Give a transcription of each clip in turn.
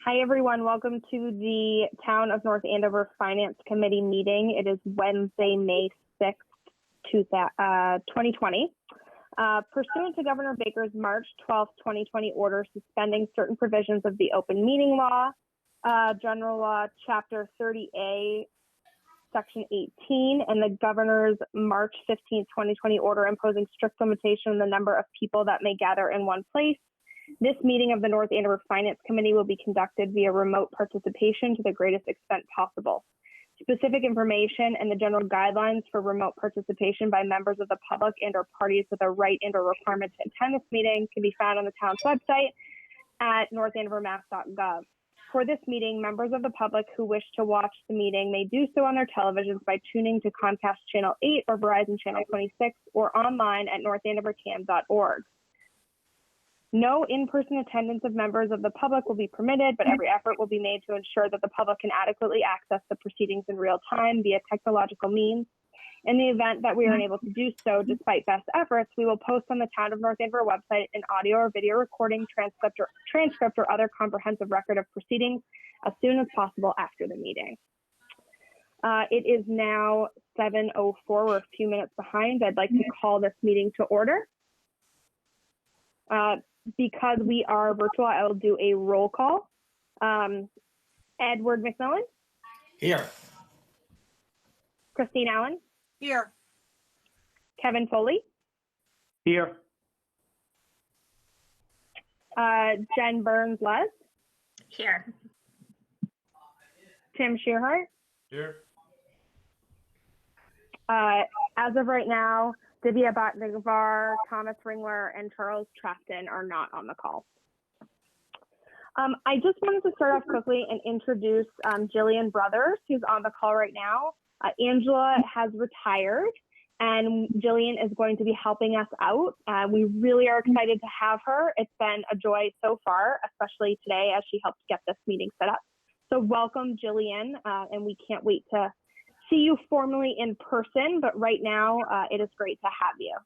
Hi, everyone. Welcome to the Town of North Andover Finance Committee meeting. It is Wednesday, May 6th, 2020. Pursuant to Governor Baker's March 12th, 2020 order suspending certain provisions of the open meeting law, General Law, Chapter 30A, Section 18, and the Governor's March 15th, 2020 order imposing strict limitation on the number of people that may gather in one place. This meeting of the North Andover Finance Committee will be conducted via remote participation to the greatest extent possible. Specific information and the general guidelines for remote participation by members of the public and or parties with a right and or requirement to attend this meeting can be found on the town's website at northandovermass.gov. For this meeting, members of the public who wish to watch the meeting may do so on their televisions by tuning to Comcast Channel 8 or Verizon Channel 26 or online at northandovercam.org. No in-person attendance of members of the public will be permitted, but every effort will be made to ensure that the public can adequately access the proceedings in real time via technological means. In the event that we are unable to do so, despite best efforts, we will post on the Town of North Andover website an audio or video recording, transcript or other comprehensive record of proceedings as soon as possible after the meeting. It is now 7:04. We're a few minutes behind. I'd like to call this meeting to order. Because we are virtual, I will do a roll call. Edward McMillan? Here. Christine Allen? Here. Kevin Foley? Here. Jen Burns-Les? Here. Tim Shearhart? Here. As of right now, Divya Bhatnagar, Thomas Ringler, and Charles Trafton are not on the call. I just wanted to start off quickly and introduce Jillian Brothers, who's on the call right now. Angela has retired, and Jillian is going to be helping us out. We really are excited to have her. It's been a joy so far, especially today as she helped get this meeting set up. So welcome, Jillian, and we can't wait to see you formally in person, but right now it is great to have you.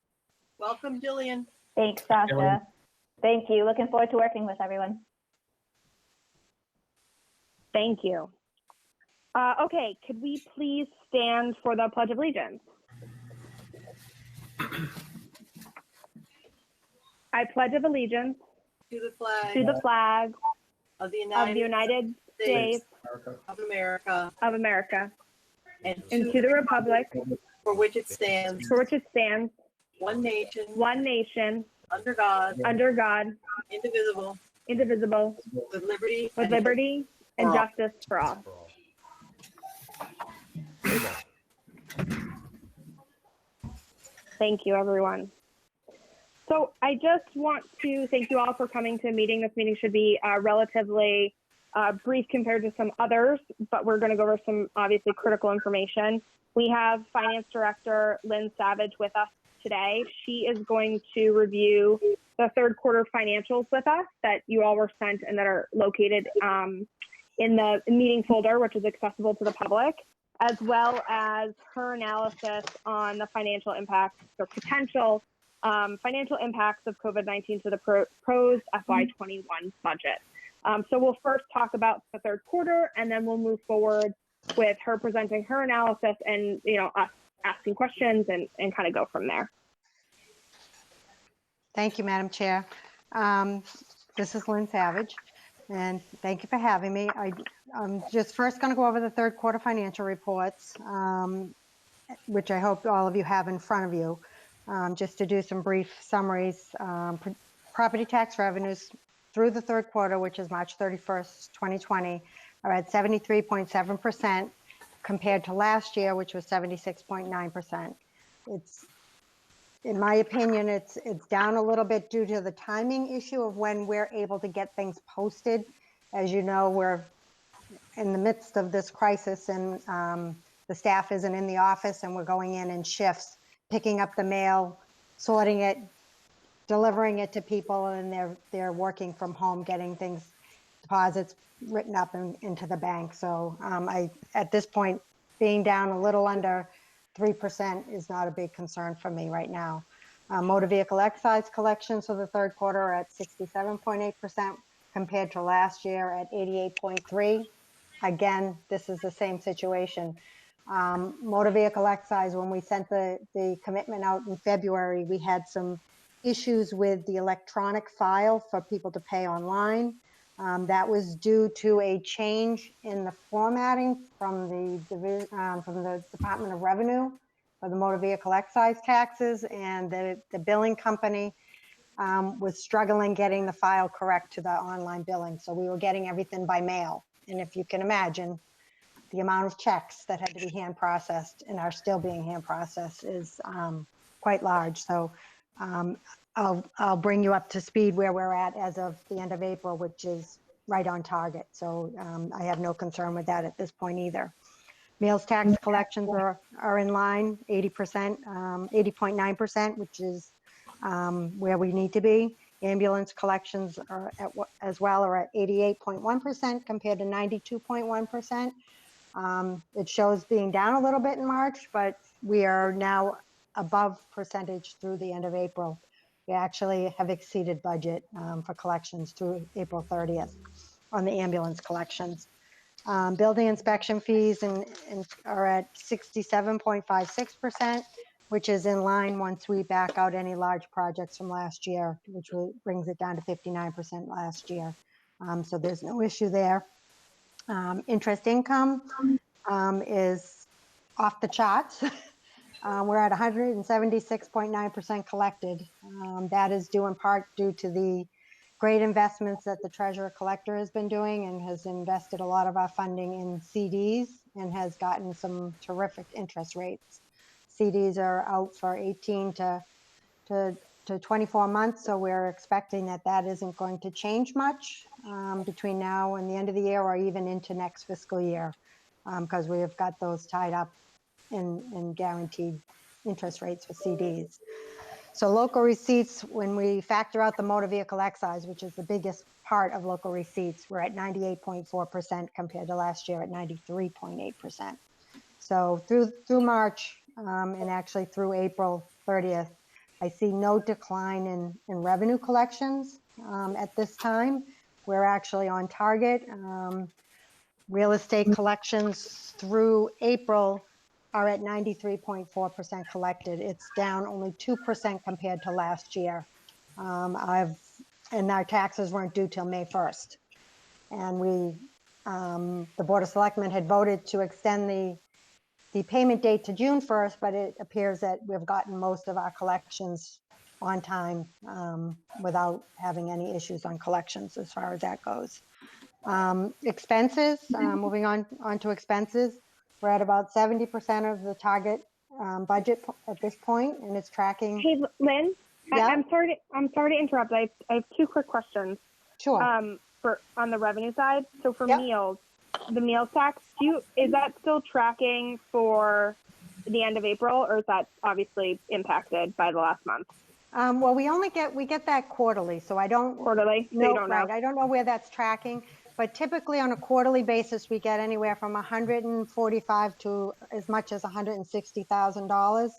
Welcome, Jillian. Thanks, Sasha. Thank you. Looking forward to working with everyone. Thank you. Okay, could we please stand for the Pledge of Allegiance? I pledge of allegiance To the flag, of the United United States of America, and to the republic for which it stands, one nation, under God, indivisible, with liberty and justice for all. Thank you, everyone. So I just want to thank you all for coming to a meeting. This meeting should be relatively brief compared to some others, but we're going to go over some obviously critical information. We have Finance Director Lynn Savage with us today. She is going to review the third quarter financials with us that you all were sent and that are located in the meeting folder, which is accessible to the public, as well as her analysis on the financial impacts or potential financial impacts of COVID-19 to the proposed FY21 budget. So we'll first talk about the third quarter, and then we'll move forward with her presenting her analysis and, us asking questions and kind of go from there. Thank you, Madam Chair. This is Lynn Savage, and thank you for having me. I'm just first going to go over the third quarter financial reports, which I hope all of you have in front of you, just to do some brief summaries. Property tax revenues through the third quarter, which is March 31st, 2020, are at 73.7% compared to last year, which was 76.9%. It's, in my opinion, it's down a little bit due to the timing issue of when we're able to get things posted. As you know, we're in the midst of this crisis, and the staff isn't in the office, and we're going in shifts, picking up the mail, sorting it, delivering it to people, and they're working from home, getting deposits written up into the bank. So at this point, being down a little under 3% is not a big concern for me right now. Motor vehicle excise collections for the third quarter are at 67.8% compared to last year at 88.3. Again, this is the same situation. Motor vehicle excise, when we sent the commitment out in February, we had some issues with the electronic file for people to pay online. That was due to a change in the formatting from the Department of Revenue for the motor vehicle excise taxes, and the billing company was struggling getting the file correct to the online billing. So we were getting everything by mail. And if you can imagine, the amount of checks that had to be hand processed and are still being hand processed is quite large. So I'll bring you up to speed where we're at as of the end of April, which is right on target. So I have no concern with that at this point either. Meals tax collections are in line, 80%, 80.9%, which is where we need to be. Ambulance collections are as well are at 88.1% compared to 92.1%. It shows being down a little bit in March, but we are now above percentage through the end of April. We actually have exceeded budget for collections through April 30th on the ambulance collections. Building inspection fees are at 67.56%, which is in line once we back out any large projects from last year, which brings it down to 59% last year. So there's no issue there. Interest income is off the charts. We're at 176.9% collected. That is due in part due to the great investments that the treasurer collector has been doing and has invested a lot of our funding in CDs and has gotten some terrific interest rates. CDs are out for 18 to 24 months, so we're expecting that isn't going to change much between now and the end of the year or even into next fiscal year, because we have got those tied up in guaranteed interest rates for CDs. So local receipts, when we factor out the motor vehicle excise, which is the biggest part of local receipts, we're at 98.4% compared to last year at 93.8%. So through March and actually through April 30th, I see no decline in revenue collections at this time. We're actually on target. Real estate collections through April are at 93.4% collected. It's down only 2% compared to last year. And our taxes weren't due till May 1st. And the Board of Selectmen had voted to extend the payment date to June 1st, but it appears that we've gotten most of our collections on time without having any issues on collections as far as that goes. Expenses, moving on to expenses, we're at about 70% of the target budget at this point, and it's tracking. Hey, Lynn, Yeah? I'm sorry to interrupt. I have two quick questions. Sure. On the revenue side. So for Yep. meals, the meals tax, is that still tracking for the end of April, or is that obviously impacted by the last month? Well, we get that quarterly, so I don't. Quarterly? So you don't know? Right. I don't know where that's tracking, but typically on a quarterly basis, we get anywhere from 145 to as much as $160,000.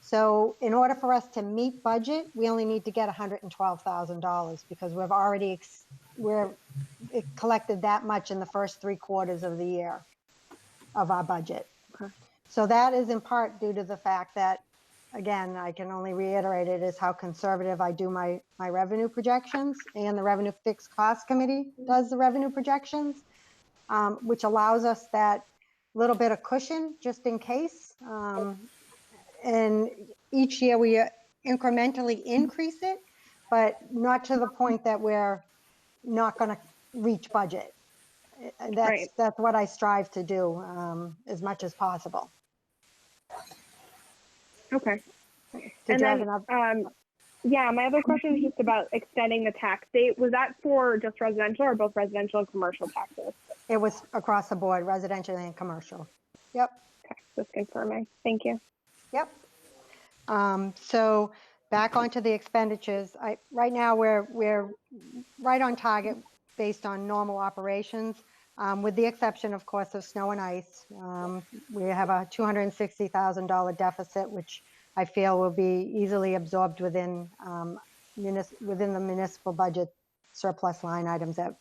So in order for us to meet budget, we only need to get $112,000 because we've already collected that much in the first 3 quarters of the year of our budget. Okay. So that is in part due to the fact that, again, I can only reiterate it, is how conservative I do my revenue projections, and the Revenue Fixed Cost Committee does the revenue projections, which allows us that little bit of cushion just in case. And each year we incrementally increase it, but not to the point that we're not going to reach budget. That's what I strive to do as much as possible. Okay. Did you have yeah, my other question is just about extending the tax date. Was that for just residential or both residential and commercial taxes? It was across the board, residential and commercial. Yep. Okay, just confirming. Thank you. Yep. So back onto the expenditures. Right now we're right on target based on normal operations, with the exception, of course, of snow and ice. We have a $260,000 deficit, which I feel will be easily absorbed within the municipal budget surplus line items that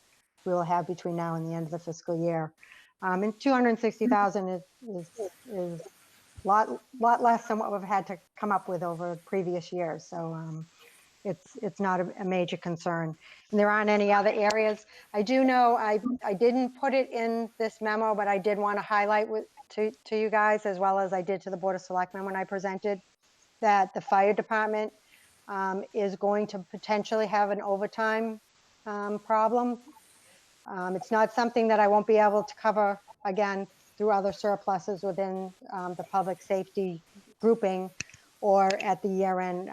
we will have between now and the end of the fiscal year. And 260,000 is a lot less than what we've had to come up with over previous years. So it's not a major concern. And there aren't any other areas. I do know I didn't put it in this memo, but I did want to highlight to you guys, as well as I did to the Board of Selectmen when I presented, that the fire department is going to potentially have an overtime problem. It's not something that I won't be able to cover again through other surpluses within the public safety grouping or at the year-end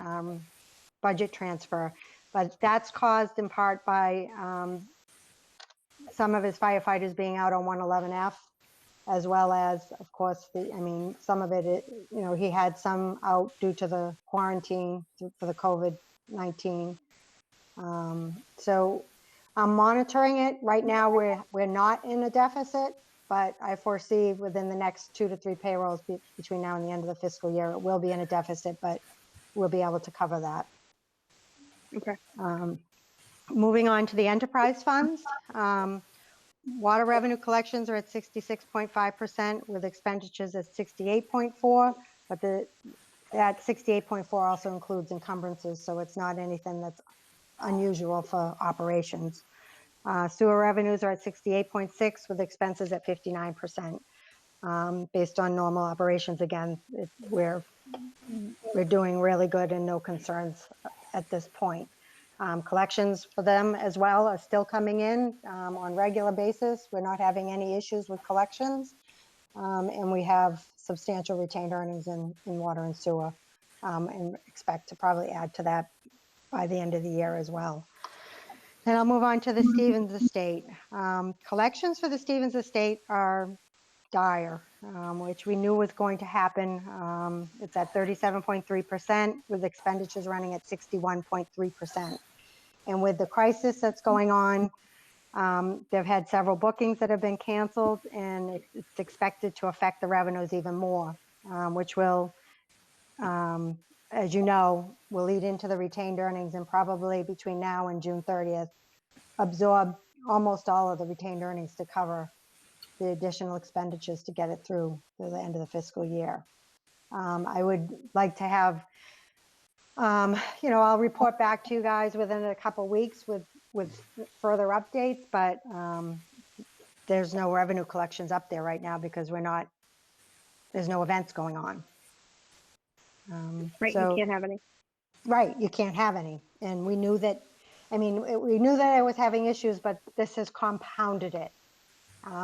budget transfer. But that's caused in part by some of his firefighters being out on 111F, as well as, of course, some of it, he had some out due to the quarantine for the COVID-19. So I'm monitoring it. Right now, we're not in a deficit, but I foresee within the next 2 to 3 payrolls between now and the end of the fiscal year, it will be in a deficit, but we'll be able to cover that. Okay. Moving on to the enterprise funds. Water revenue collections are at 66.5% with expenditures at 68.4%, but that 68.4 also includes encumbrances, so it's not anything that's unusual for operations. Sewer revenues are at 68.6 with expenses at 59%. Based on normal operations, again, we're doing really good and no concerns at this point. Collections for them as well are still coming in on regular basis. We're not having any issues with collections, and we have substantial retained earnings in water and sewer, and expect to probably add to that by the end of the year as well. And I'll move on to the Stevens Estate. Collections for the Stevens Estate are dire, which we knew was going to happen. It's at 37.3% with expenditures running at 61.3%. And with the crisis that's going on, they've had several bookings that have been canceled, and it's expected to affect the revenues even more, which will, as you know, will lead into the retained earnings, and probably between now and June 30th, absorb almost all of the retained earnings to cover the additional expenditures to get it through to the end of the fiscal year. I would like to have, I'll report back to you guys within a couple weeks with further updates, but there's no revenue collections up there right now because there's no events going on. Right, so, you can't have any. Right, you can't have any. And we knew that, we knew that I was having issues, but this has compounded it.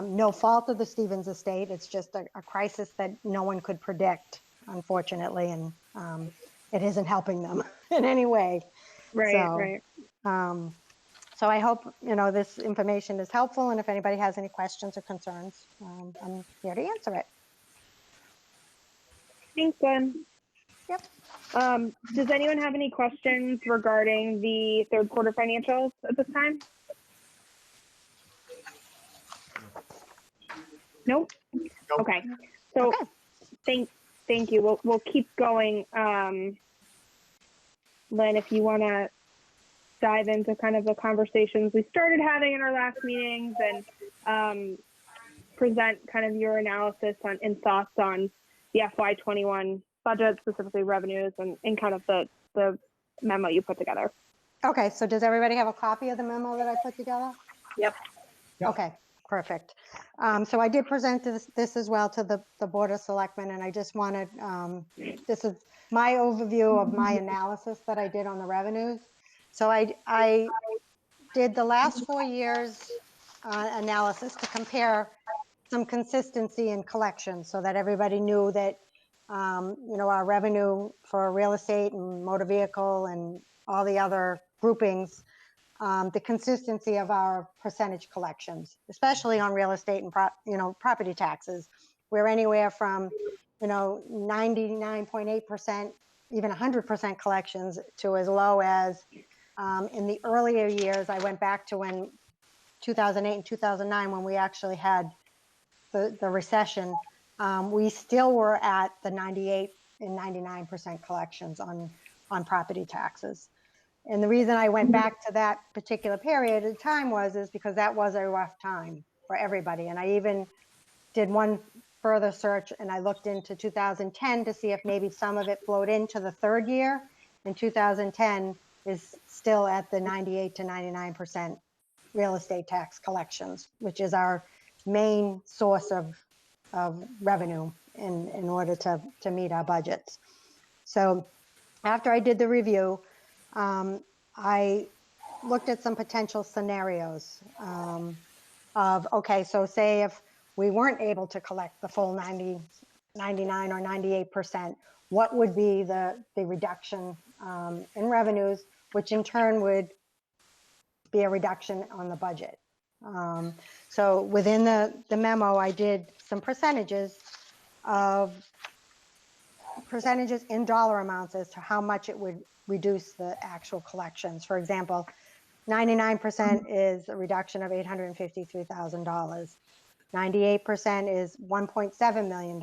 No fault of the Stevens Estate. It's just a crisis that no one could predict, unfortunately, and it isn't helping them in any way. Right. So I hope, this information is helpful, and if anybody has any questions or concerns, I'm here to answer it. Thanks, Gwen. Yep. Does anyone have any questions regarding the third quarter financials at this time? Nope. Okay. So thank you. We'll keep going. Lynn, if you want to dive into kind of the conversations we started having in our last meetings and present kind of your analysis and thoughts on the FY21 budget, specifically revenues and kind of the memo you put together. Okay, so does everybody have a copy of the memo that I put together? Yep. Okay, perfect. So I did present this as well to the Board of Selectmen, and I just wanted, this is my overview of my analysis that I did on the revenues. So I did the last 4 years analysis to compare some consistency in collections so that everybody knew that, our revenue for real estate and motor vehicle and all the other groupings, the consistency of our percentage collections, especially on real estate and property taxes. We're anywhere from 99.8%, even 100% collections, to as low as in the earlier years. I went back to when 2008 and 2009, when we actually had the recession. We still were at the 98 and 99% collections on property taxes. And the reason I went back to that particular period of time is because that was a rough time for everybody. And I even did one further search, and I looked into 2010 to see if maybe some of it flowed into the third year. And 2010 is still at the 98 to 99% real estate tax collections, which is our main source of revenue in order to meet our budgets. So after I did the review, I looked at some potential scenarios of, okay, so say if we weren't able to collect the full 90, 99 or 98%, what would be the reduction in revenues, which in turn would be a reduction on the budget. So within the memo, I did some percentages in dollar amounts as to how much it would reduce the actual collections. For example, 99% is a reduction of $853,000. 98% is $1.7 million,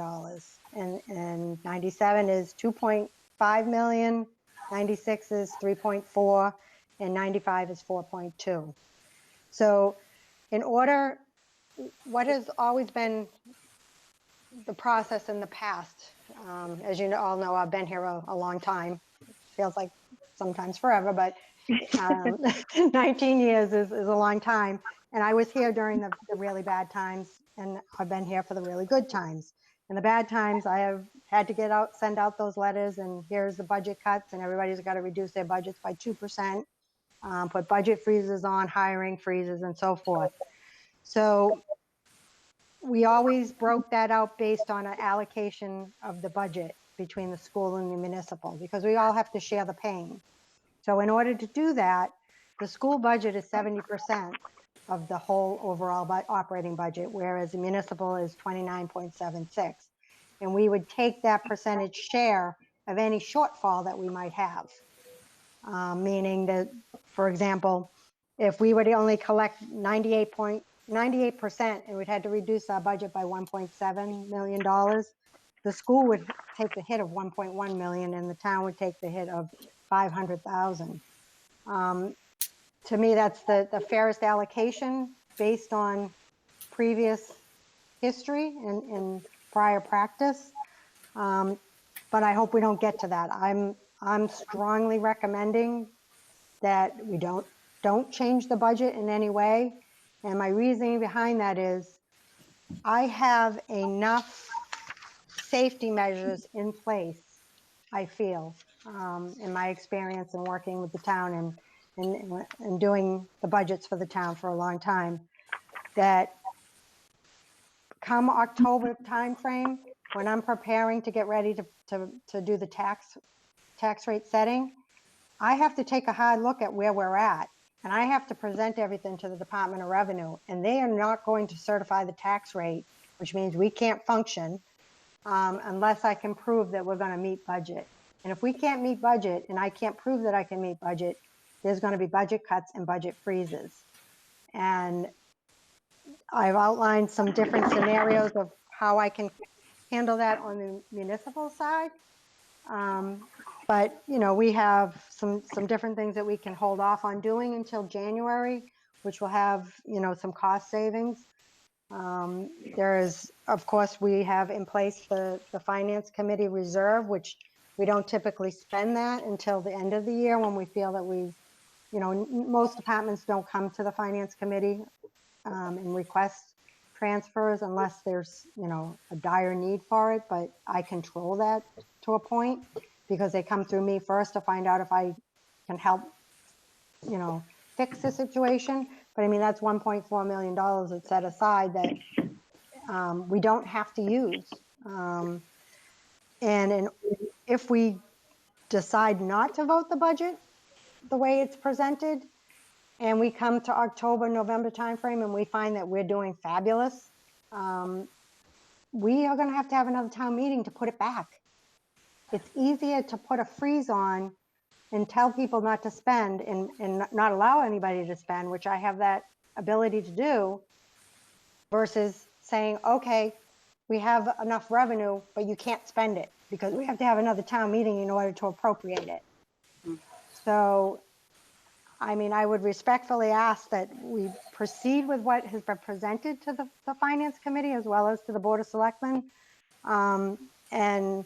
and 97 is 2.5 million, 96 is 3.4, and 95 is 4.2. So what has always been the process in the past, as you all know, I've been here a long time. Feels like sometimes forever, but 19 years is a long time. And I was here during the really bad times, and I've been here for the really good times. In the bad times, I have had to send out those letters, and here's the budget cuts, and everybody's got to reduce their budgets by 2%, put budget freezes on, hiring freezes, and so forth. So we always broke that out based on an allocation of the budget between the school and the municipal, because we all have to share the pain. So in order to do that, the school budget is 70% of the whole overall operating budget, whereas the municipal is 29.76. And we would take that percentage share of any shortfall that we might have. Meaning that, for example, if we were to only collect 98% and we'd had to reduce our budget by $1.7 million, the school would take the hit of 1.1 million and the town would take the hit of 500,000. To me, that's the fairest allocation based on previous history and prior practice. But I hope we don't get to that. I'm strongly recommending that we don't change the budget in any way. And my reasoning behind that is I have enough safety measures in place, I feel, in my experience in working with the town and doing the budgets for the town for a long time, that come October timeframe, when I'm preparing to get ready to do the tax rate setting, I have to take a hard look at where we're at. And I have to present everything to the Department of Revenue, and they are not going to certify the tax rate, which means we can't function unless I can prove that we're going to meet budget. And if we can't meet budget, and I can't prove that I can meet budget, there's going to be budget cuts and budget freezes. And I've outlined some different scenarios of how I can handle that on the municipal side. But, you know, we have some different things that we can hold off on doing until January, which will have, you know, some cost savings. There is, of course, we have in place the Finance Committee reserve, which we don't typically spend that until the end of the year when we feel that we've, you know, most departments don't come to the Finance Committee and request transfers unless there's, you know, a dire need for it, but I control that to a point because they come through me first to find out if I can help, you know, fix the situation. But I mean, that's $1.4 million that's set aside that we don't have to use. And if we decide not to vote the budget the way it's presented, and we come to October, November timeframe, and we find that we're doing fabulous, we are going to have another town meeting to put it back. It's easier to put a freeze on and tell people not to spend and not allow anybody to spend, which I have that ability to do, versus saying, okay, we have enough revenue, but you can't spend it because we have to have another town meeting in order to appropriate it. So I mean, I would respectfully ask that we proceed with what has been presented to the Finance Committee as well as to the Board of Selectmen, and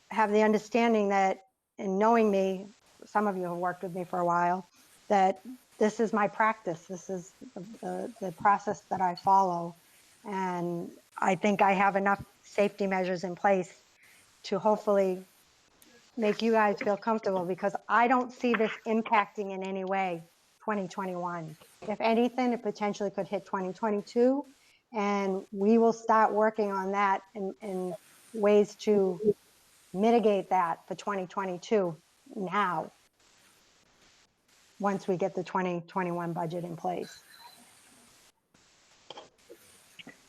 have the understanding that, and knowing me, some of you have worked with me for a while, that this is my practice. This is the process that I follow. And I think I have enough safety measures in place to hopefully make you guys feel comfortable, because I don't see this impacting in any way 2021. If anything, it potentially could hit 2022, and we will start working on that in ways to mitigate that for 2022 now, once we get the 2021 budget in place.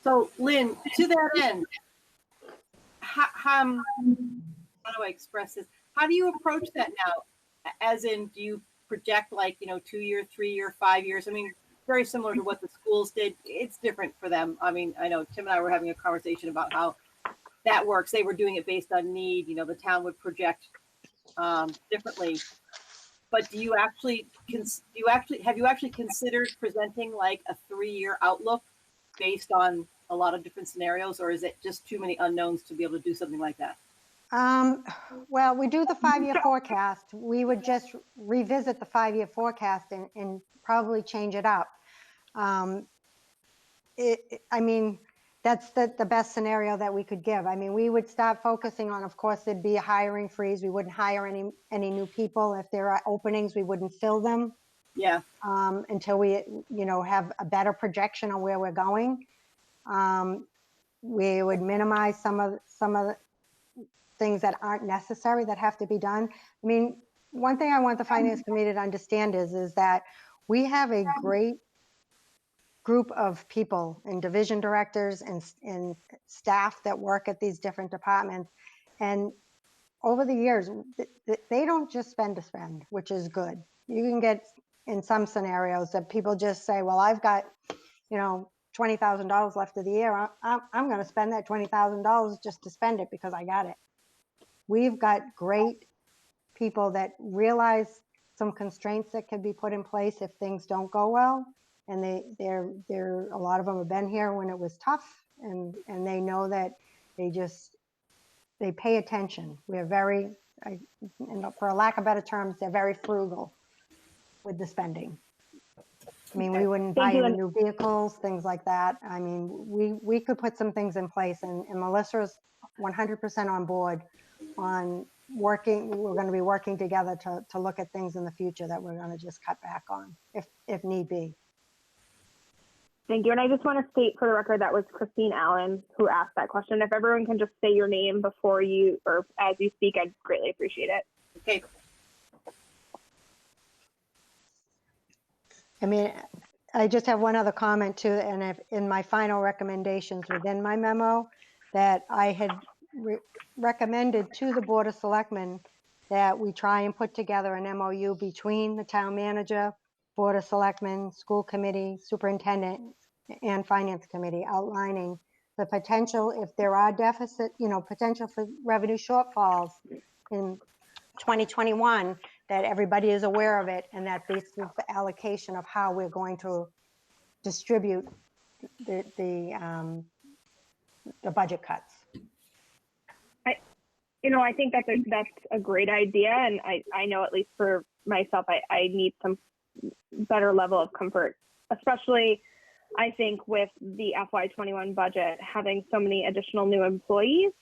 So Lynn, to that end, how do I express this? How do you approach that now? As in, do you project like, 2 year, 3 year, 5 years? I mean, very similar to what the schools did. It's different for them. I mean, I know Tim and I were having a conversation about how that works. They were doing it based on need. The town would project differently. But have you actually considered presenting like a 3-year outlook based on a lot of different scenarios, or is it just too many unknowns to be able to do something like that? Well, we do the 5-year forecast. We would just revisit the 5-year forecast and probably change it up. I mean, that's the best scenario that we could give. I mean, we would start focusing on, of course, there'd be a hiring freeze. We wouldn't hire any new people. If there are openings, we wouldn't fill them. Yeah. Until we, have a better projection on where we're going. We would minimize some of the things that aren't necessary that have to be done. I mean, one thing I want the Finance Committee to understand is that we have a great group of people and division directors and staff that work at these different departments. And over the years, they don't just spend to spend, which is good. You can get in some scenarios that people just say, well, I've got, $20,000 left of the year. I'm going to spend that $20,000 just to spend it because I got it. We've got great people that realize some constraints that can be put in place if things don't go well. And they're a lot of them have been here when it was tough, and they know that they pay attention. We're very, for a lack of better terms, they're very frugal with the spending. I mean, we wouldn't buy any new vehicles, things like that. I mean, we could put some things in place, and Melissa's 100% on board on working. We're going to be working together to look at things in the future that we're going to just cut back on if need be. Thank you. And I just want to state for the record that was Christine Allen who asked that question. If everyone can just say your name before you or as you speak, I'd greatly appreciate it. Okay. I mean, I just have one other comment too, and if in my final recommendations within my memo, that I had recommended to the Board of Selectmen that we try and put together an MOU between the town manager, Board of Selectmen, school committee, superintendent, and Finance Committee, outlining the potential, if there are deficit, potential for revenue shortfalls in 2021, that everybody is aware of it, and that this is the allocation of how we're going to distribute the budget cuts. I think that's a great idea, and I know, at least for myself, I need some better level of comfort, especially I think with the FY21 budget having so many additional new employees,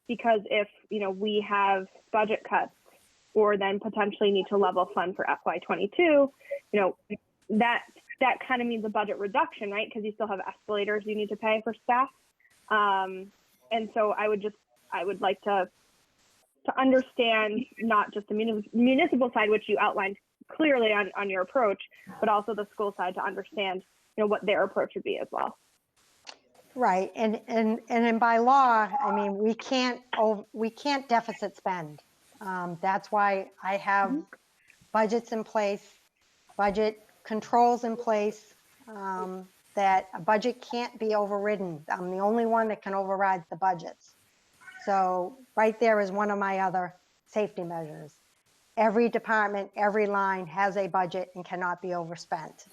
because if we have budget cuts or then potentially need to level fund for FY22, that kind of means a budget reduction, right? Because you still have escalators you need to pay for staff, and so I would like to understand not just the municipal side, which you outlined clearly on your approach, but also the school side, to understand what their approach would be as well. Right, and by law, I mean, we can't deficit spend. That's why I have budgets in place, budget controls in place, that a budget can't be overridden. I'm the only one that can override the budgets. So right there is one of my other safety measures. every department, every line has a budget and cannot be overspent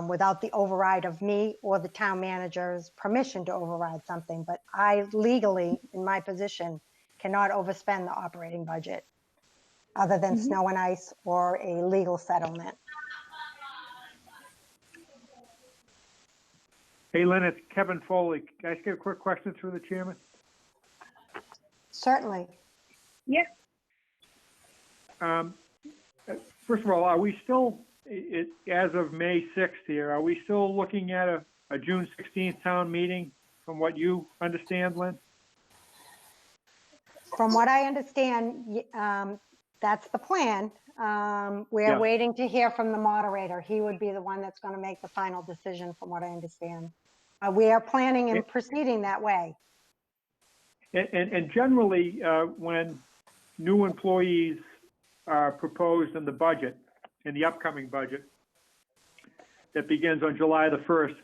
without the override of me or the town manager's permission to override something. But I legally, in my position, cannot overspend the operating budget other than snow and ice or a legal settlement. Hey, Lynn, it's Kevin Foley. Can I ask you a quick question through the chairman? Certainly. Yeah. First of all, are we still, as of May 6th here, are we still looking at a June 16th town meeting from what you understand, Lynn? From what I understand, that's the plan. We're Yeah. waiting to hear from the moderator. He would be the one that's going to make the final decision, from what I understand. We are planning and proceeding that way. And generally, when new employees are proposed in the budget, in the upcoming budget, that begins on July the 1st,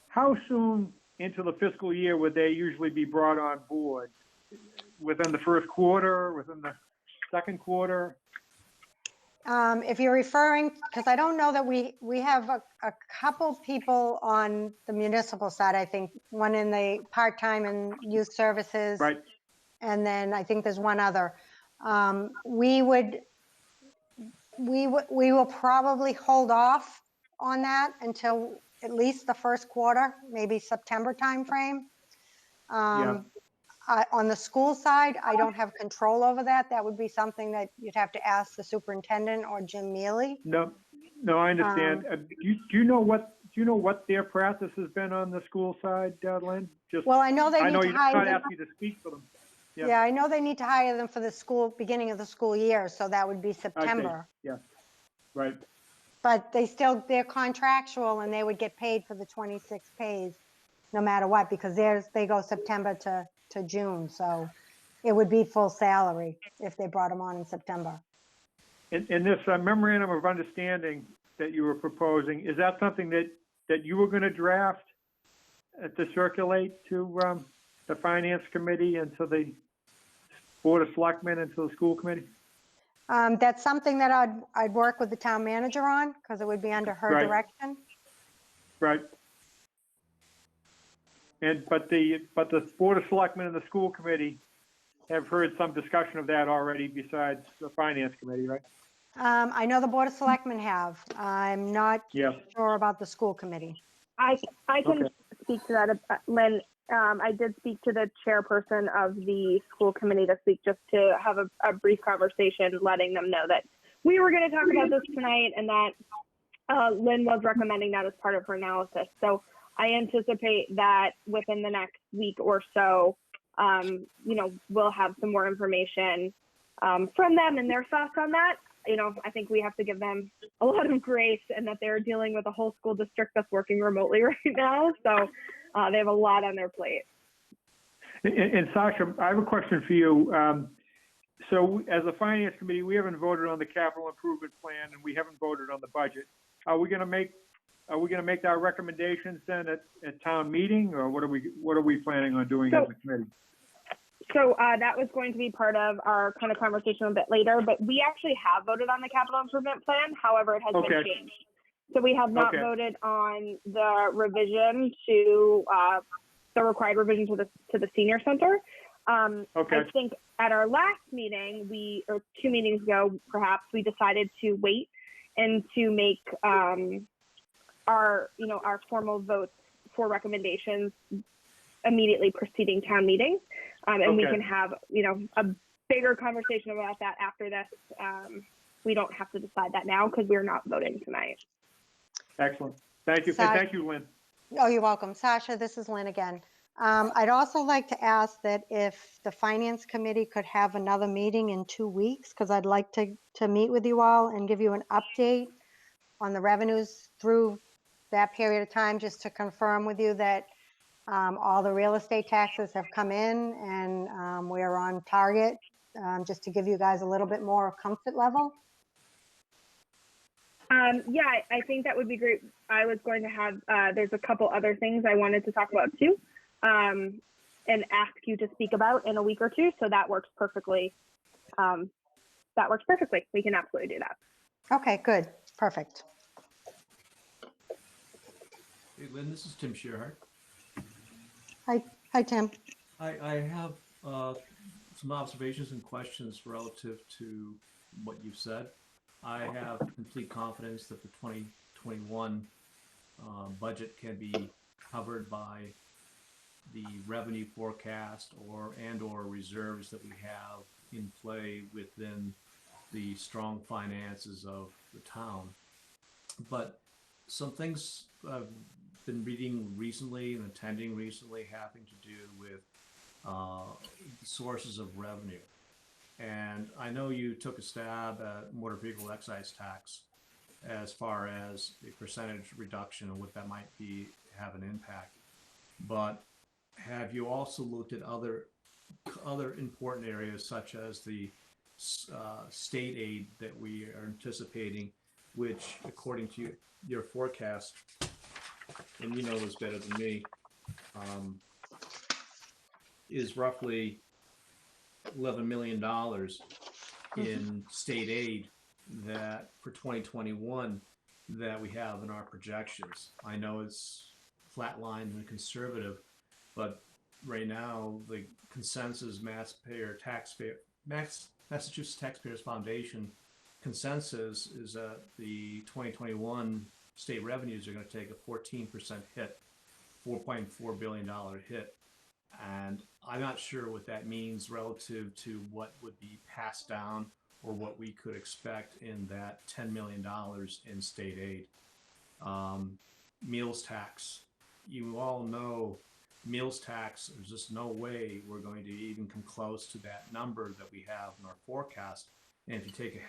how soon into the fiscal year would they usually be brought on board? Within the first quarter, within the second quarter? If you're referring, because I don't know that we have a couple people on the municipal side, I think, one in the part-time and youth services. Right. And then I think there's one other. We will probably hold off on that until at least the first quarter, maybe September timeframe. On the school side, I don't have control over that. That would be something that you'd have to ask the superintendent or Jim Mealy. No, I understand. Do you know what their practice has been on the school side, Lynn? Well, I know they need to hire I'm not them. asking you to speak for them. Yeah, I know they need to hire them for the beginning of the school year, so that would be September. Yeah, right. But they're contractual and they would get paid for the 26 pays no matter what, because they go September to June. So it would be full salary if they brought them on in September. In this memorandum of understanding that you were proposing, is that something that you were going to draft to circulate to the Finance Committee and to the Board of Selectmen and to the School Committee? That's something that I'd work with the town manager on, because it would be under her direction. Right. But the Board of Selectmen and the School Committee have heard some discussion of that already besides the Finance Committee, right? I know the Board of Selectmen have. I'm not sure about the School Committee. I can speak to that, Lynn. I did speak to the chairperson of the school committee this week just to have a brief conversation, letting them know that we were going to talk about this tonight and that Lynn was recommending that as part of her analysis. So I anticipate that within the next week or so, we'll have some more information from them and their thoughts on that. I think we have to give them a lot of grace and that they're dealing with a whole school district that's working remotely right now. So they have a lot on their plate. And Sasha, I have a question for you. So as a Finance Committee, we haven't voted on the capital improvement plan and we haven't voted on the budget. Are we going to make our recommendations then at town meeting, or what are we planning on doing as a committee? So that was going to be part of our kind of conversation a bit later, but we actually have voted on the capital improvement plan. However, it has been changed. So we have not voted on the revision to the required revision to the senior center. I think at our last meeting, or 2 meetings ago, perhaps, we decided to wait and to make our formal votes for recommendations immediately preceding town meeting. And we can have, a bigger conversation about that after this. We don't have to decide that now because we're not voting tonight. Excellent. Thank you. Thank you, Lynn. Oh, you're welcome. Sasha, this is Lynn again. I'd also like to ask that if the Finance Committee could have another meeting in 2 weeks, because I'd like to meet with you all and give you an update on the revenues through that period of time, just to confirm with you that all the real estate taxes have come in and we're on target, just to give you guys a little bit more comfort level. I think that would be great. I was going to have, there's a couple other things I wanted to talk about too, and ask you to speak about in a week or two. So that works perfectly that works perfectly. We can absolutely do that. Okay, good, perfect. Hey, Lynn, this is Tim Shearhart. Hi, Tim. I have some observations and questions relative to what you've said. I have complete confidence that the 2021 budget can be covered by the revenue forecast or reserves that we have in play within the strong finances of the town. But some things I've been reading recently and attending recently having to do with sources of revenue. And I know you took a stab at motor vehicle excise tax as far as the percentage reduction and what that might be have an impact. But have you also looked at other important areas such as the state aid that we are anticipating, which according to your forecast, and you know this better than me, is roughly $11 million in state aid that for 2021 that we have in our projections. I know it's flatlined and conservative, but right now the consensus Massachusetts Taxpayers Foundation consensus is that the 2021 state revenues are going to take a 14% hit, $4.4 billion hit. And I'm not sure what that means relative to what would be passed down or what we could expect in that $10 million in state aid. Meals tax. You all know meals tax, there's just no way we're going to even come close to that number that we have in our forecast. And if you take a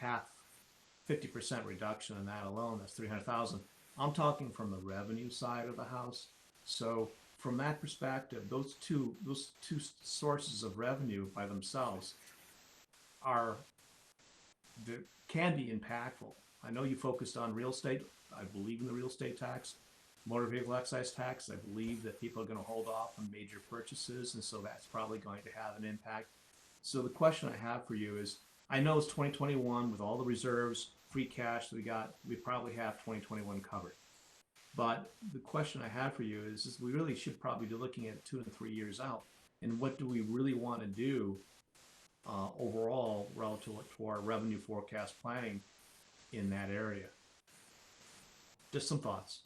50% reduction in that alone, that's 300,000. I'm talking from the revenue side of the house. So from that perspective, those two sources of revenue by themselves can be impactful. I know you focused on real estate. I believe in the real estate tax, motor vehicle excise tax. I believe that people are going to hold off on major purchases, and so that's probably going to have an impact. So the question I have for you is, I know it's 2021 with all the reserves, free cash that we got, we probably have 2021 covered. But the question I have for you is we really should probably be looking at 2 and 3 years out. And what do we really want to do overall relative to our revenue forecast planning in that area? Just some thoughts.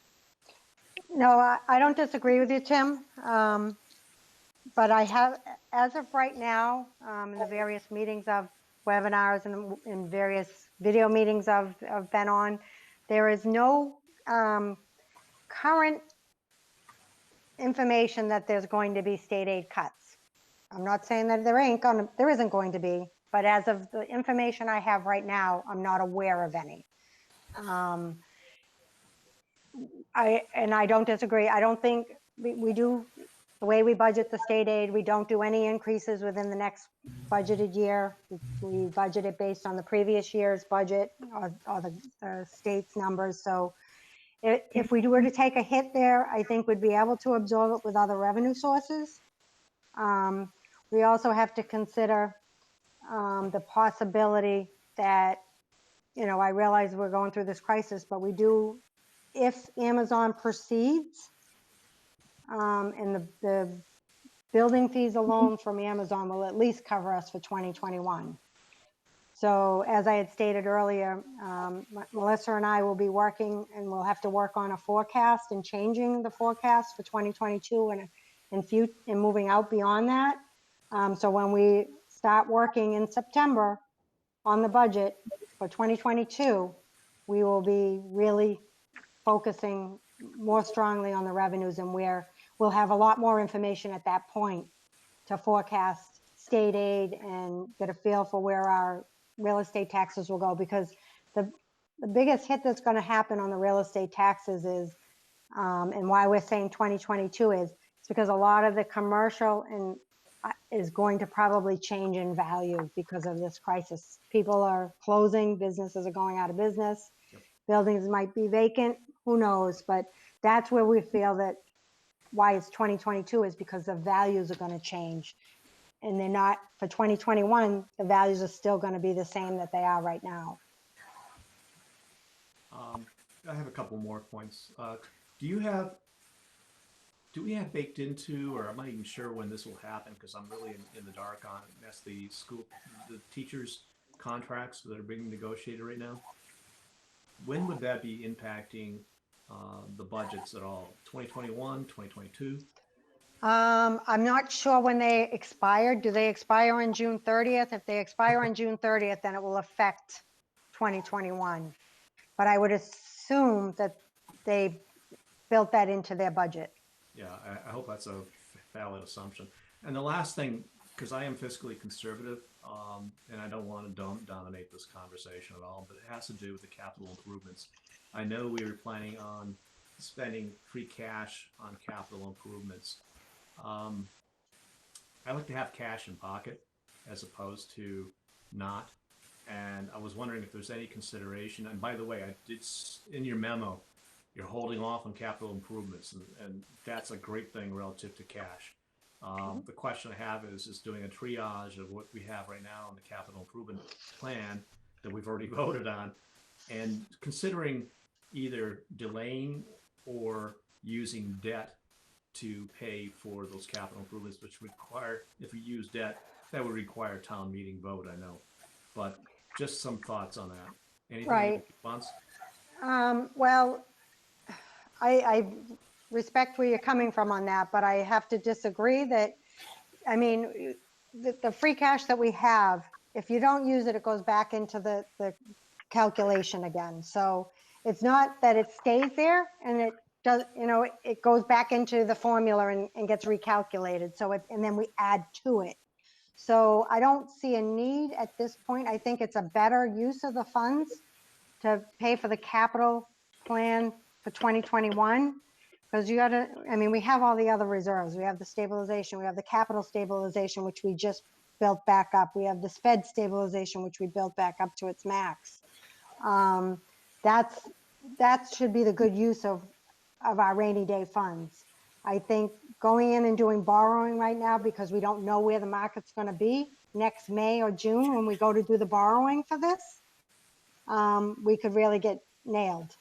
No, I don't disagree with you, Tim. But I have, as of right now, in the various meetings of webinars and in various video meetings I've been on, there is no current information that there's going to be state aid cuts. I'm not saying that there isn't going to be, but as of the information I have right now, I'm not aware of any. I don't disagree. I don't think we do the way we budget the state aid. We don't do any increases within the next budgeted year. We budget it based on the previous year's budget or the state's numbers. So if we were to take a hit there, I think we'd be able to absorb it with other revenue sources. We also have to consider the possibility that, I realize we're going through this crisis, but we do, if Amazon proceeds, and the building fees alone from Amazon will at least cover us for 2021. So as I had stated earlier, Melissa and I will be working, and we'll have to work on a forecast and changing the forecast for 2022 and moving out beyond that. So when we start working in September on the budget for 2022, we will be really focusing more strongly on the revenues, and where we'll have a lot more information at that point to forecast state aid and get a feel for where our real estate taxes will go, because the biggest hit that's going to happen on the real estate taxes is, and why we're saying 2022 is, it's because a lot of the commercial is going to probably change in value because of this crisis. People are closing, businesses are going out of business, buildings might be vacant, who knows, but that's where we feel that why it's 2022 is because the values are going to change. and they're not, for 2021, the values are still going to be the same that they are right now. I have a couple more points. Do we have baked into, or I'm not even sure when this will happen because I'm really in the dark on it. That's the teachers' contracts that are being negotiated right now. When would that be impacting the budgets at all? 2021, 2022? I'm not sure when they expire. Do they expire on June 30th? If they expire on June 30th, then it will affect 2021. But I would assume that they built that into their budget. Yeah, I hope that's a valid assumption. And the last thing, because I am fiscally conservative, and I don't want to dominate this conversation at all, but it has to do with the capital improvements. I know we were planning on spending free cash on capital improvements. I like to have cash in pocket as opposed to not. And I was wondering if there's any consideration. And by the way, I did in your memo, you're holding off on capital improvements, and that's a great thing relative to cash. The question I have is doing a triage of what we have right now in the capital improvement plan that we've already voted on, and considering either delaying or using debt to pay for those capital improvements, which require, if we use debt, that would require town meeting vote, I know. But just some thoughts on that. Anything Right. response? Well, I respect where you're coming from on that, but I have to disagree that, I mean, the free cash that we have, if you don't use it, it goes back into the calculation again. So it's not that it stays there and it does, it goes back into the formula and gets recalculated. So and then we add to it. So I don't see a need at this point. I think it's a better use of the funds to pay for the capital plan for 2021. Because we have all the other reserves. We have the stabilization, we have the capital stabilization, which we just built back up. We have the Fed stabilization, which we built back up to its max. That should be the good use of our rainy day funds. I think going in and doing borrowing right now, because we don't know where the market's going to be next May or June when we go to do the borrowing for this, we could really get nailed.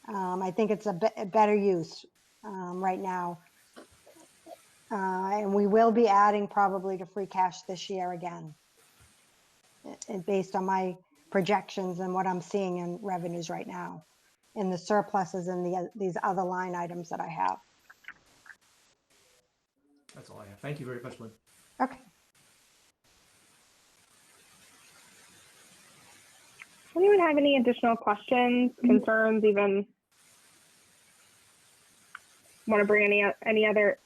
I think it's a better use right now. And we will be adding probably to free cash this year again, and based on my projections and what I'm seeing in revenues right now, in the surpluses and these other line items that I have. That's all I have. Thank you very much, Lynn. Okay. Anyone have any additional questions, concerns, even want to bring any other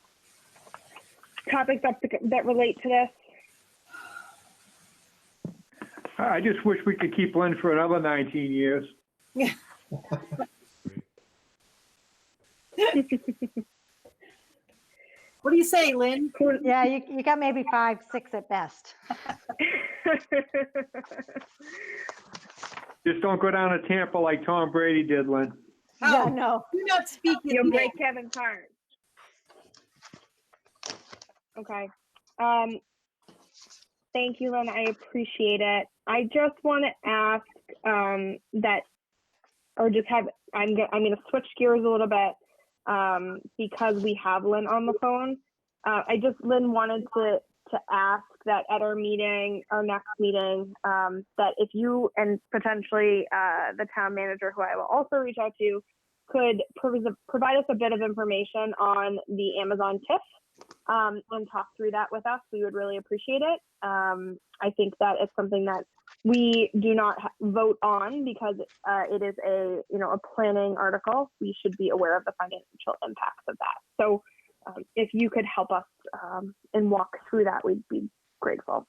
topics up that relate to this? I just wish we could keep Lynn for another 19 years. Yeah. What do you say, Lynn? Yeah, you got maybe 5, 6 at best. Just don't go down to Tampa like Tom Brady did, Lynn. Yeah, Oh, no. do not speak in You'll name. break Kevin's heart. Okay. Thank you, Lynn. I appreciate it. I just want to ask I'm going to switch gears a little bit because we have Lynn on the phone. Lynn wanted to ask that at our next meeting, that if you and potentially the town manager, who I will also reach out to, could provide us a bit of information on the Amazon TIF and talk through that with us, we would really appreciate it. I think that it's something that we do not vote on because it is a planning article. We should be aware of the financial impacts of that. So if you could help us and walk through that, we'd be grateful.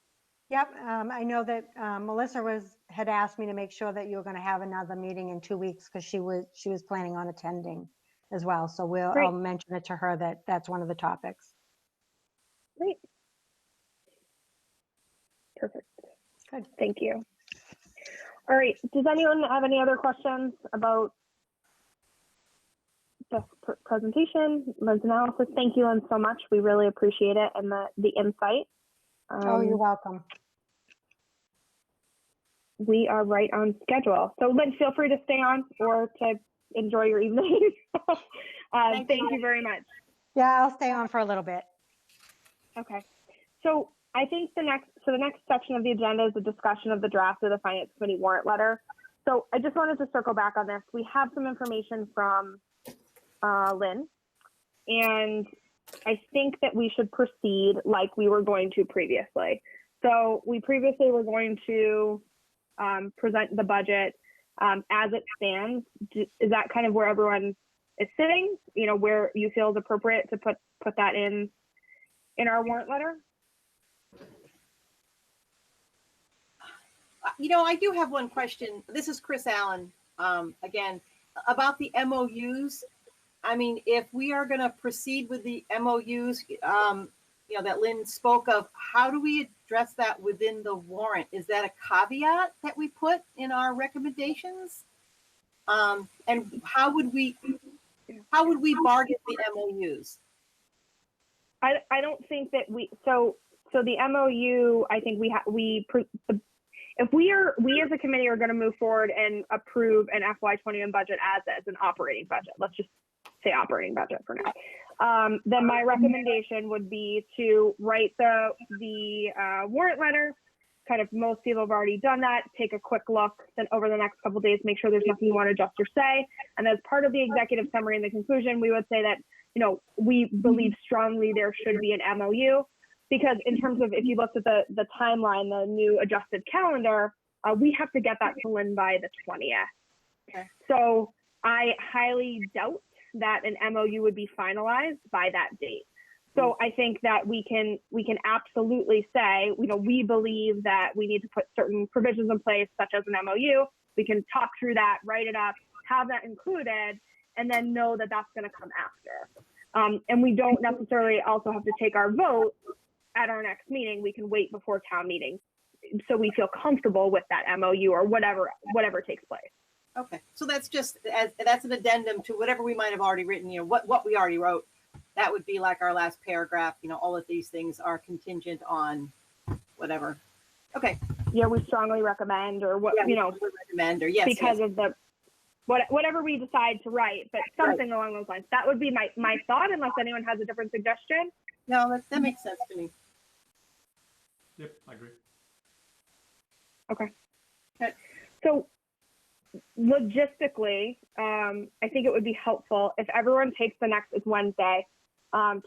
Yep, I know that Melissa had asked me to make sure that you were going to have another meeting in 2 weeks because she was planning on attending as well. So I'll mention it to her that that's one of the topics. Great. Perfect. Good. Thank you. All right. Does anyone have any other questions about this presentation, Lynn's analysis? Thank you, Lynn, so much. We really appreciate it and the insight. Oh, you're welcome. We are right on schedule. So Lynn, feel free to stay on or to enjoy your evening. Thank you very much. Yeah, I'll stay on for a little bit. Okay. So I think the next section of the agenda is a discussion of the draft of the Finance Committee warrant letter. So I just wanted to circle back on this. We have some information from Lynn, and I think that we should proceed like we were going to previously. So we previously were going to present the budget as it stands. Is that kind of where everyone is sitting? You know, where you feel is appropriate to put that in our warrant letter? You know, I do have one question. This is Chris Allen, again, about the MOUs. I mean, if we are going to proceed with the MOUs, you know, that Lynn spoke of, how do we address that within the warrant? Is that a caveat that we put in our recommendations? And how would we bargain the MOUs? I don't think that so the MOU, I think if we as a committee are going to move forward and approve an FY21 budget as an operating budget, let's just say operating budget for now, then my recommendation would be to write the warrant letter. Kind of most people have already done that. Take a quick look, then over the next couple of days, make sure there's nothing you want to adjust or say. And as part of the executive summary and the conclusion, we would say that, you know, we believe strongly there should be an MOU, because in terms of, if you looked at the timeline, the new adjusted calendar, we have to get that to Lynn by the 20th. Okay. So I highly doubt that an MOU would be finalized by that date. So I think that we can absolutely say, you know, we believe that we need to put certain provisions in place, such as an MOU. We can talk through that, write it up, have that included, and then know that that's going to come after. And we don't necessarily also have to take our vote at our next meeting. We can wait before town meeting, so we feel comfortable with that MOU or whatever takes place. Okay, so that's just that's an addendum to whatever we might have already written. You know, what we already wrote. That would be like our last paragraph. You know, all of these things are contingent on whatever. Okay. Yeah, we strongly recommend, or what, you know, recommend, or yes, because of the whatever we decide to write, but something along those lines. That would be my thought, unless anyone has a different suggestion. No, that makes sense to me. Yep, I agree. Okay. Okay. So logistically, I think it would be helpful if everyone takes it's Wednesday,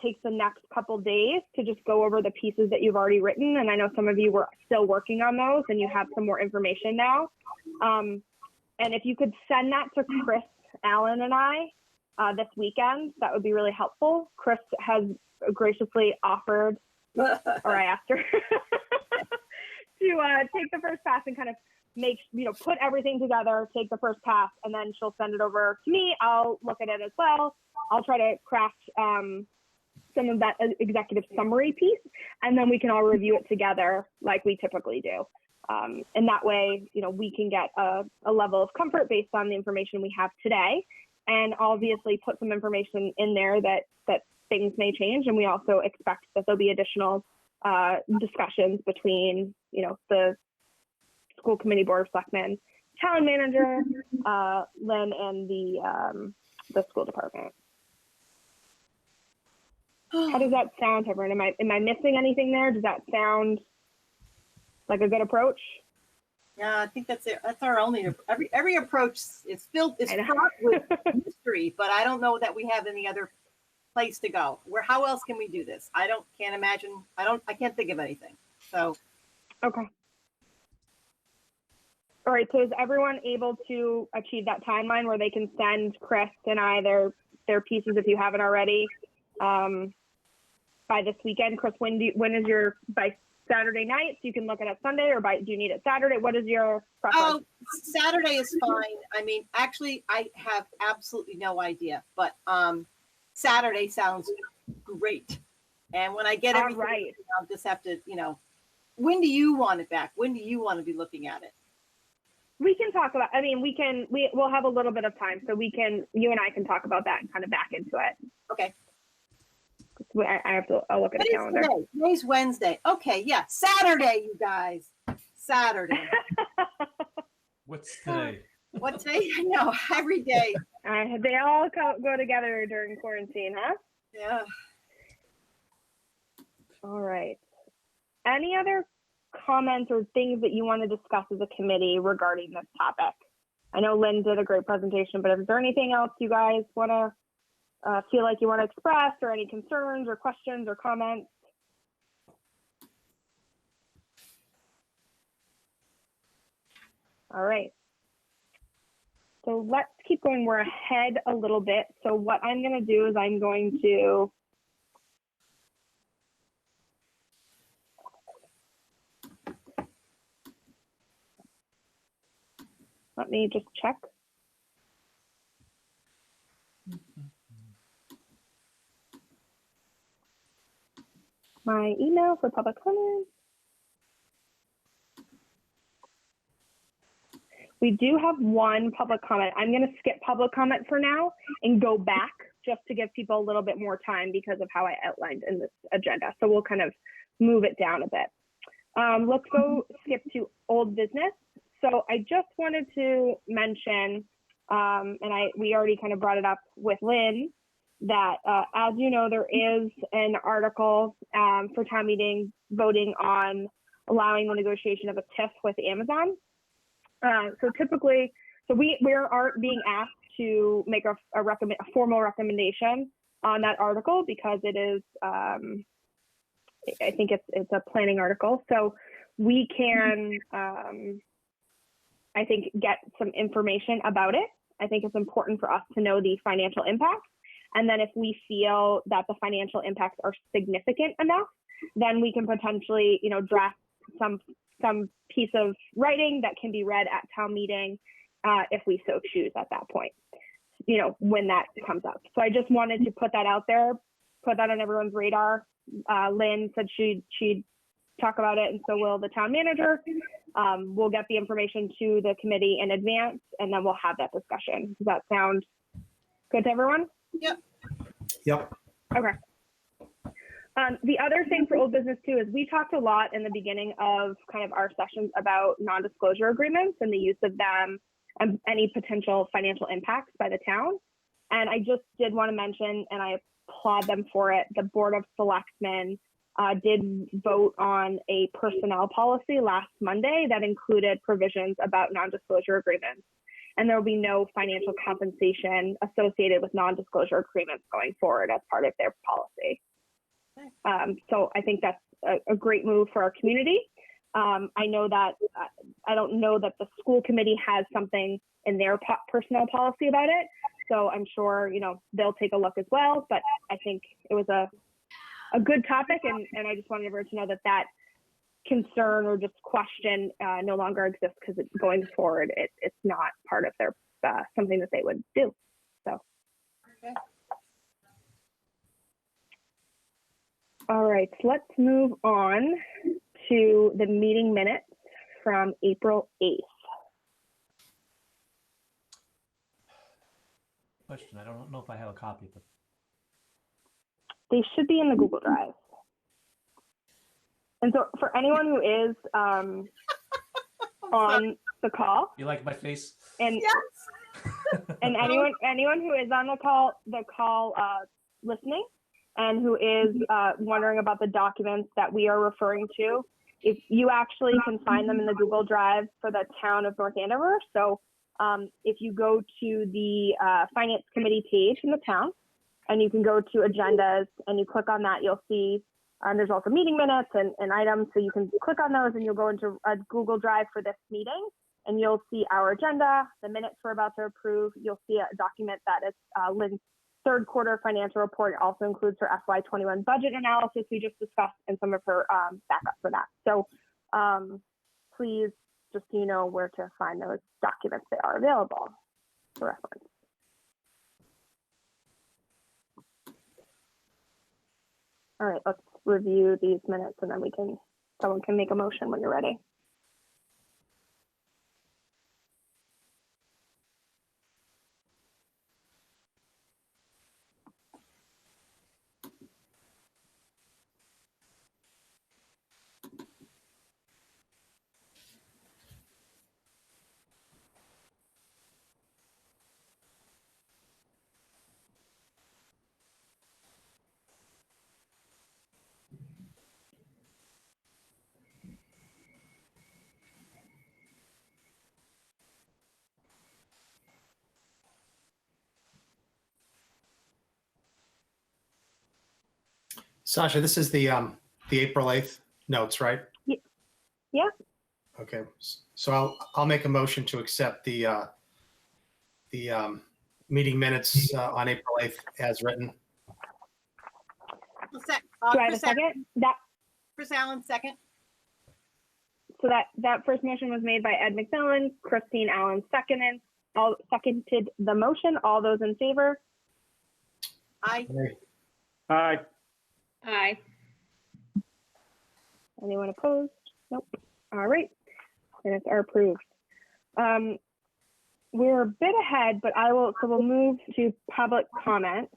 takes the next couple days to just go over the pieces that you've already written. And I know some of you were still working on those and you have some more information now. And if you could send that to Chris, Allen, and I this weekend, that would be really helpful. Chris has graciously offered, or I asked her, to take the first pass and kind of put everything together, take the first pass, and then she'll send it over to me. I'll look at it as well. I'll try to craft some of that executive summary piece, and then we can all review it together like we typically do. And that way, we can get a level of comfort based on the information we have today, and obviously put some information in there that things may change. And we also expect that there'll be additional discussions between, the school committee, board of selectmen, town manager, Lynn, and the school department. How does that sound, everyone? Am I missing anything there? Does that sound like a good approach? Yeah, I think that's it. That's our only every approach is fraught with mystery, but I don't know that we have any other place to go. How else can we do this? Can't imagine. I can't think of anything. So okay. All right, so is everyone able to achieve that timeline where they can send Chris and I their pieces, if you haven't already, by this weekend? Chris, when is your, by Saturday night, so you can look at it Sunday, or do you need it Saturday? What is your preference? Oh, Saturday is fine. I mean, actually, I have absolutely no idea, but Saturday sounds great. And when I get everything, right, I'll just have to, when do you want it back? When do you want to be looking at it? We can talk about, we'll have a little bit of time, so you and I can talk about that and kind of back into it. Okay. I have to, I'll look at What a is calendar. today? Today's Wednesday. Okay, yeah, Saturday, you guys. Saturday. What's today? What day? I know, every day. They all go together during quarantine, huh? Yeah. All right. Any other comments or things that you want to discuss as a committee regarding this topic? I know Lynn did a great presentation, but is there anything else you guys want to feel like you want to express, or any concerns or questions or comments? All right. So let's keep going. We're ahead a little bit. So what I'm going to do is I'm going to let me just check. My email for public comment. We do have one public comment. I'm going to skip public comment for now and go back just to give people a little bit more time because of how I outlined in this agenda. So we'll kind of move it down a bit. Let's go skip to old business. So I just wanted to mention, we already kind of brought it up with Lynn, that as you know, there is an article for town meeting voting on allowing the negotiation of a TIF with Amazon. So typically, we aren't being asked to make a formal recommendation on that article because it is, I think it's a planning article. So we can, I think, get some information about it. I think it's important for us to know the financial impacts. And then if we feel that the financial impacts are significant enough, then we can potentially, draft some piece of writing that can be read at town meeting if we so choose at that point, when that comes up. So I just wanted to put that out there, put that on everyone's radar. Lynn said she'd talk about it, and so will the town manager. We'll get the information to the committee in advance, and then we'll have that discussion. Does that sound good to everyone? Yep. Yep. Okay. The other thing for old business too is we talked a lot in the beginning of kind of our sessions about non-disclosure agreements and the use of them and any potential financial impacts by the town. And I just did want to mention, and I applaud them for it, the Board of Selectmen did vote on a personnel policy last Monday that included provisions about non-disclosure agreements. And there will be no financial compensation associated with non-disclosure agreements going forward as part of their policy. So I think that's a great move for our community. I know that I don't know that the school committee has something in their personnel policy about it. So I'm sure, they'll take a look as well. But I think it was a good topic. And I just wanted everyone to know that concern or just question no longer exists, because it's going forward. It's not part of their something that they would do. So. Okay. All right, so let's move on to the meeting minutes from April 8th. Question, I don't know if I have a copy, but They should be in the Google Drive. And so for anyone who is on the call, you like my face? and Yes. and anyone who is on the call listening, and who is wondering about the documents that we are referring to, if you actually can find them in the Google Drive for the town of North Andover. So if you go to the Finance Committee page in the town, and you can go to agendas and you click on that, you'll see there's also meeting minutes and items. So you can click on those and you'll go into a Google Drive for this meeting, and you'll see our agenda, the minutes we're about to approve. You'll see a document that is Lynn's third quarter financial report. It also includes her FY21 budget analysis we just discussed and some of her backup for that. So please, just so you know where to find those documents, they are available for reference. All right, let's review these minutes, and then someone can make a motion when you're ready. Sasha, this is the April 8th notes, right? Yeah. Okay, so I'll make a motion to accept the meeting minutes on April 8th as written. Do I have a second? Chris Allen, second. So that first motion was made by Ed McMillan. Christine Allen seconded the motion. All those in favor? Aye. Aye. Aye. Anyone opposed? Nope. All right. Minutes are approved. We're a bit ahead, but we'll move to public comment.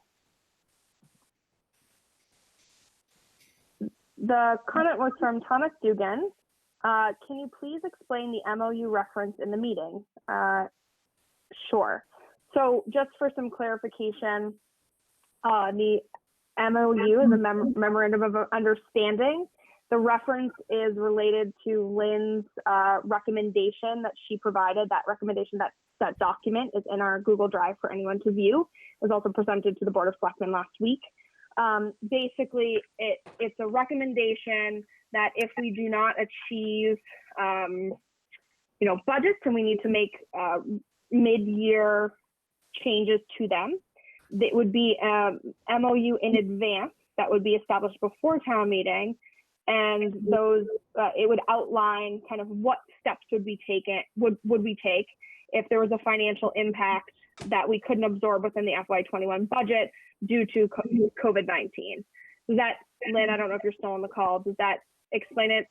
The comment was from Thomas Dugan. Can you please explain the MOU reference in the meeting? Sure. So just for some clarification, the MOU is a memorandum of understanding. The reference is related to Lynn's recommendation that she provided. That recommendation, that document is in our Google Drive for anyone to view. It was also presented to the Board of Selectmen last week. Basically, it's a recommendation that if we do not achieve, budgets and we need to make mid-year changes to them, it would be MOU in advance that would be established before town meeting, and those it would outline kind of what steps would we take if there was a financial impact that we couldn't absorb within the FY21 budget due to COVID-19. Does that, Lynn, I don't know if you're still on the call, does that explain it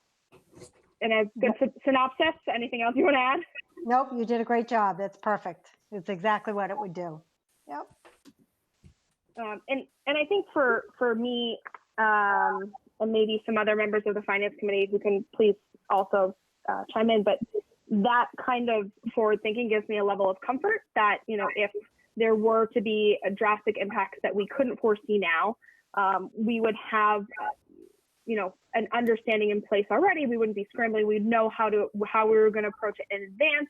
in a good synopsis? Anything else you want to add? Nope, you did a great job. That's perfect. It's exactly what it would do. Yep. And I think for me, and maybe some other members of the finance committee who can please also chime in, but that kind of forward thinking gives me a level of comfort that, if there were to be a drastic impacts that we couldn't foresee now, we would have, an understanding in place already. We wouldn't be scrambling. We'd know how we were going to approach it in advance.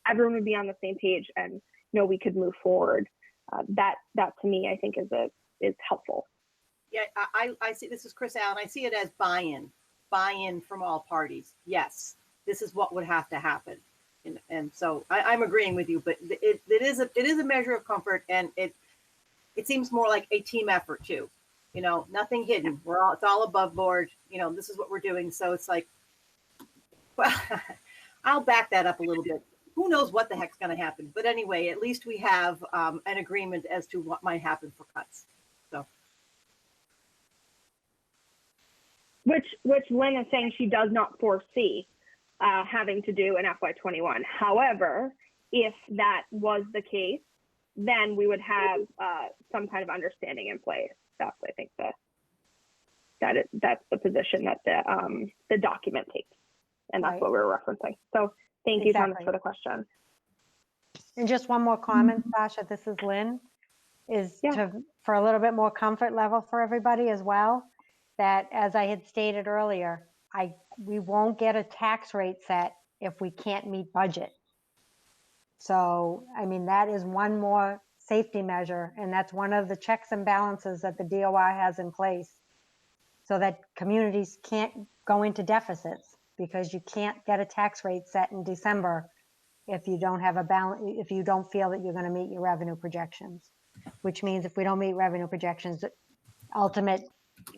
Everyone would be on the same page, and we could move forward. That to me, I think is helpful. Yeah, I see. This is Chris Allen. I see it as buy-in from all parties. Yes, this is what would have to happen, and so I'm agreeing with you. But it is a measure of comfort, and it seems more like a team effort too. Nothing hidden. It's all above board. This is what we're doing. So it's like, well, I'll back that up a little bit. Who knows what the heck's going to happen? But anyway, at least we have an agreement as to what might happen for cuts. So, which Lynn is saying she does not foresee having to do in FY21. However, if that was the case, then we would have some kind of understanding in place. That's, I think, that's the position that the document takes, and that's Right. what we're referencing. So thank you, Thomas, Exactly. for the question. And just one more comment, Sasha, this is Lynn, for a little bit more comfort level for everybody as well, that as I had stated earlier, we won't get a tax rate set if we can't meet budget. So, that is one more safety measure, and that's one of the checks and balances that the DOR has in place so that communities can't go into deficits, because you can't get a tax rate set in December if you don't have a balance, if you don't feel that you're going to meet your revenue projections, which means if we don't meet revenue projections, the ultimate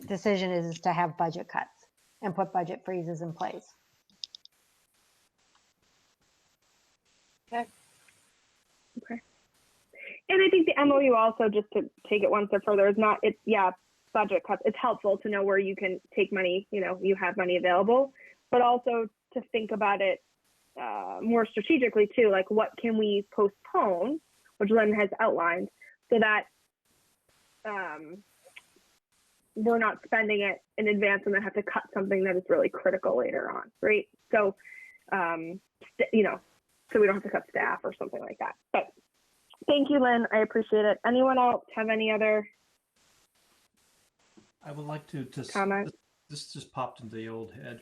decision is to have budget cuts and put budget freezes in place. okay. And I think the MOU also, just to take it one step further, budget cuts. It's helpful to know where you can take money, you have money available, but also to think about it more strategically too, like what can we postpone, which Lynn has outlined, so that we're not spending it in advance and then have to cut something that is really critical later on, right? So, so we don't have to cut staff or something like that. But thank you, Lynn. I appreciate it. Anyone else have any other I would like to comment? This just popped into the old head.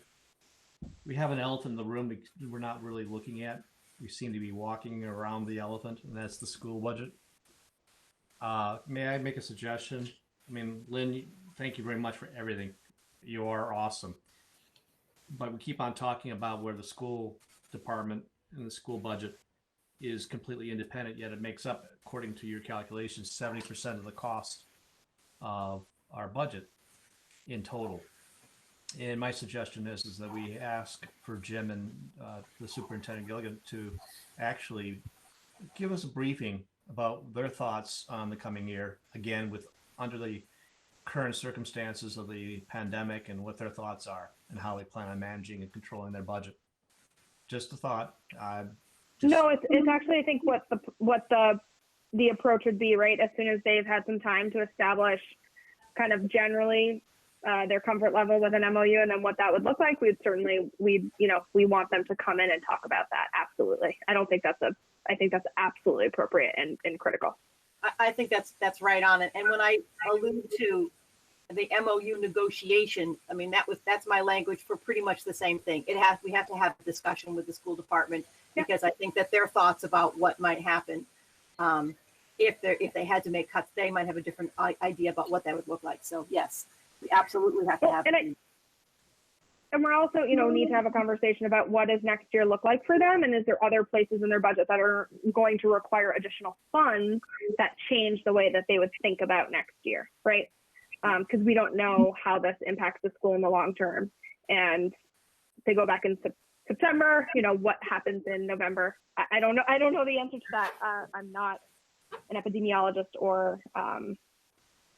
We have an elephant in the room we're not really looking at. We seem to be walking around the elephant, and that's the school budget. May I make a suggestion? Lynn, thank you very much for everything. You are awesome. But we keep on talking about where the school department and the school budget is completely independent, yet it makes up, according to your calculations, 70% of the cost of our budget in total. And my suggestion is that we ask for Jim and the superintendent Gilligan to actually give us a briefing about their thoughts on the coming year, again, with under the current circumstances of the pandemic and what their thoughts are and how they plan on managing and controlling their budget. Just a thought. No, it's actually, I think what the approach would be, right? As soon as they've had some time to establish kind of generally their comfort level with an MOU and then what that would look like, we want them to come in and talk about that. Absolutely. I think that's absolutely appropriate and critical. I think that's right on it. And when I allude to the MOU negotiation, I mean, that's my language for pretty much the same thing. We have to have a discussion with the school department because I think that their thoughts about what might happen, if they had to make cuts, they might have a different idea about what that would look like. So yes, we absolutely have to have it. And we're also, need to have a conversation about what does next year look like for them, and is there other places in their budget that are going to require additional funds that change the way that they would think about next year, right? Because we don't know how this impacts the school in the long term. And they go back in September, what happens in November? I don't know. I don't know the answer to that. I'm not an epidemiologist or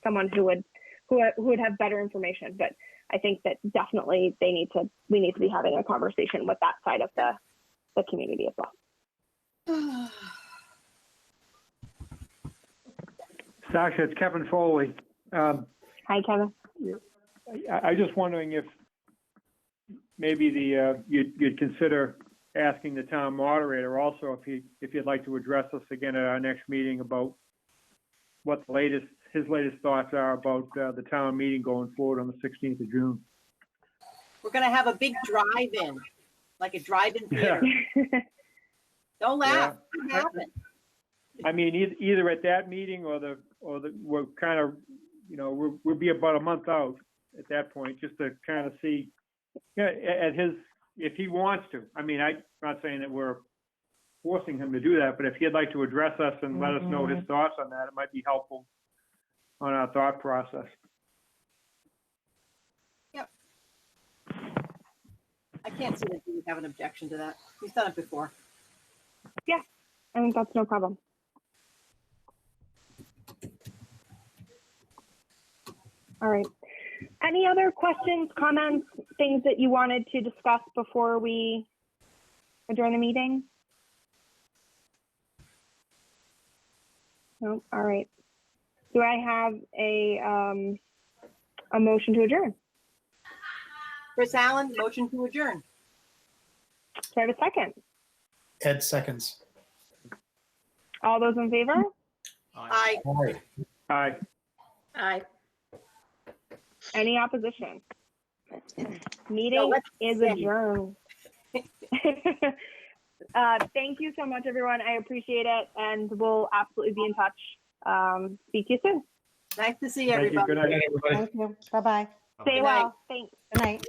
someone who would have better information, but I think that definitely we need to be having a conversation with that side of the community as well. Sasha, it's Kevin Foley. Hi, Kevin. I just wondering if maybe you'd consider asking the town moderator also if you'd like to address us again at our next meeting about what his latest thoughts are about the town meeting going forward on the 16th of June. We're going to have a big drive-in, like a drive-in theater. Yeah. Don't laugh. Yeah. What happened? I mean, either at that meeting or we're kind of, we'll be about a month out at that point, just to kind of see, if he wants to. I mean, I'm not saying that we're forcing him to do that, but if he'd like to address us and let us know his thoughts on that, it might be helpful on our thought process. Yep. I can't see that he would have an objection to that. He's done it before. Yeah, I think that's no problem. All right. Any other questions, comments, things that you wanted to discuss before we adjourn the meeting? No? All right. Do I have a motion to adjourn? Chris Allen, motion to adjourn. Do I have a second? Ed seconds. All those in favor? Aye. Aye. Aye. Aye. Any opposition? Meeting is adjourned. Thank you so much, everyone. I appreciate it, and we'll absolutely be in touch. Speak to you soon. Nice to see Thank you. everybody. Good night, everybody. Thank you. Bye-bye. Stay Good well. night. Thanks. Good night.